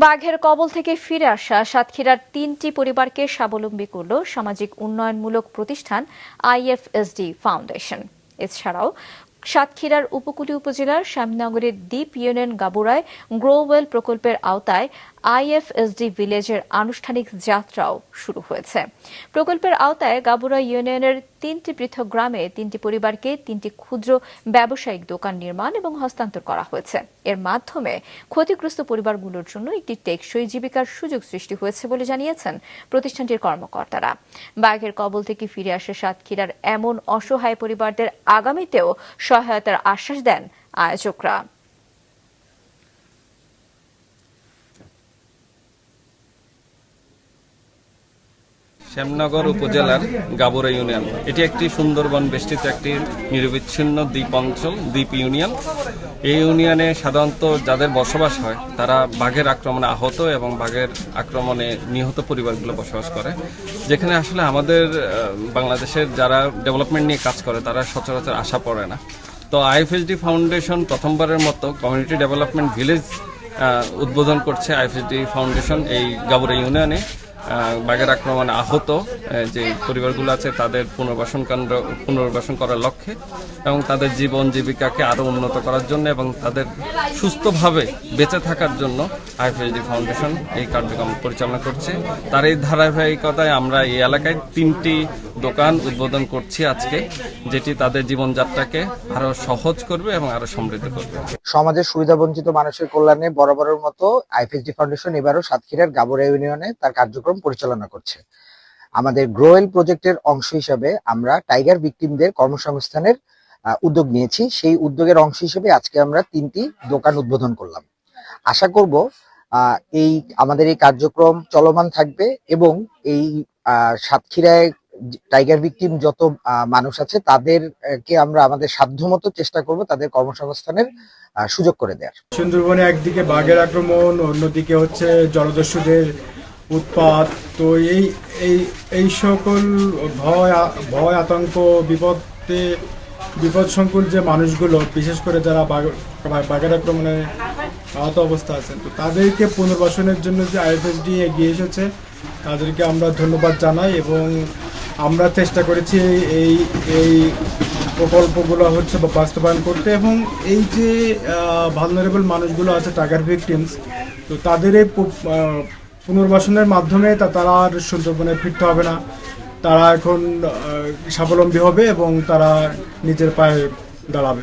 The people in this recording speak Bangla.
বাঘের কবল থেকে ফিরে আসা সাতক্ষীরার ৩টি পরিবারকে স্বাবলম্বী করল সামাজিক উন্নয়নমূলক প্রতিষ্ঠান আইএফএসডি ফাউন্ডেশন। এছাড়াও সাতক্ষীরার উপকূলীয় উপজেলার শ্যামনগরের দ্বীপ ইউনিয়ন গাবুরায় গ্রোওয়েল প্রকল্পের আওতায় আইএফএসডি ভিলেজের আনুষ্ঠানিক যাত্রাও শুরু হয়েছে। প্রকল্পের আওতায় গাবুরা ইউনিয়নের ৩টি পৃথক গ্রামে ৩টি পরিবারকে ৩টি ক্ষুদ্র ব্যবসায়িক দোকান নির্মাণ এবং হস্তান্তর করা হয়েছে। এর মাধ্যমে ক্ষতিগ্রস্ত পরিবারগুলোর জন্য একটি টেকসই জীবিকার সুযোগ সৃষ্টি হয়েছে বলে জানিয়েছেন প্রতিষ্ঠানটির কর্মকর্তারা। বাঘের কবল থেকে ফিরে আসে সাতক্ষীরার এমন অসহায় পরিবারদের আগামীতেও সহায়তার আশ্বাস দেন আয়োজকরা। শ্যামনগর উপজেলার গাবুরা ইউনিয়ন এটি একটি সুন্দরবন বেষ্টিত একটি নিরবিচ্ছিন্ন দ্বীপ অঞ্চল, দ্বীপ ইউনিয়ন। এই ইউনিয়নে সাধারণত যাদের বসবাস হয় তারা বাঘের আক্রমণে আহত এবং বাঘের আক্রমণে নিহত পরিবারগুলো বসবাস করে, যেখানে আসলে আমাদের বাংলাদেশের যারা ডেভেলপমেন্ট নিয়ে কাজ করে তারা সচরাচর আশা পড়ে না। তো আইএফএসডি ফাউন্ডেশন প্রথমবারের মতো কমিউনিটি ডেভেলপমেন্ট ভিলেজ উদ্বোধন করছে। আইএফএসডি ফাউন্ডেশন এই গাবুরা ইউনিয়নে বাঘের আক্রমণে আহত যে পরিবারগুলো আছে তাদের পুনর্বাসন করার লক্ষ্যে এবং তাদের জীবন জীবিকাকে আরও উন্নত করার জন্য এবং তাদের সুস্থভাবে বেঁচে থাকার জন্য আইএফএসডি ফাউন্ডেশন এই কার্যক্রম পরিচালনা করছে। তার এই ধারাবাহিকতায় আমরা এই এলাকায় 3টি দোকান উদ্বোধন করছি আজকে, যেটি তাদের জীবনযাত্রাকে আরো সহজ করবে এবং আরো সমৃদ্ধ করবে। সমাজের সুবিধাবঞ্চিত মানুষের কল্যাণে বরাবরের মতো আইএফএসডি ফাউন্ডেশন এবারও সাতক্ষীরার গাবুরা ইউনিয়নে তার কার্যক্রম পরিচালনা করছে। আমাদের গ্রোওয়েল প্রজেক্টের অংশ হিসেবে আমরা টাইগার ভিকটিমদের কর্মসংস্থানের উদ্যোগ নিয়েছি। সেই উদ্যোগের অংশ হিসেবে আজকে আমরা 3টি দোকান উদ্বোধন করলাম। আশা করব আমাদের এই কার্যক্রম চলমান থাকবে এবং এই সাতক্ষীরায় টাইগার ভিকটিম যত মানুষ আছে তাদেরকে আমরা আমাদের সাধ্যমতো চেষ্টা করব তাদের কর্মসংস্থানের সুযোগ করে দেওয়ার। সুন্দরবনে একদিকে বাঘের আক্রমণ, অন্যদিকে হচ্ছে জলদস্যুদের উৎপাত। তো এই সকল ভয় আতঙ্ক বিপদ সংকুল যে মানুষগুলো, বিশেষ করে যারা বাঘের আক্রমণে আহত অবস্থা আছেন, তো তাদেরকে পুনর্বাসনের জন্য যে আইএফএসডি এগিয়ে এসেছে তাদেরকে আমরা ধন্যবাদ জানাই এবং আমরা চেষ্টা করেছি এই প্রকল্পগুলো হচ্ছে বাস্তবায়ন করতে এবং এই যে ভালনারেবল মানুষগুলো আছে টাইগার ভিকটিমস, তো তাদের এই পুনর্বাসনের মাধ্যমে তারা আর সুন্দরবনে ফিরতে হবে না। তারা এখন স্বাবলম্বী হবে এবং তারা নিজের পায়ে দাঁড়াবে।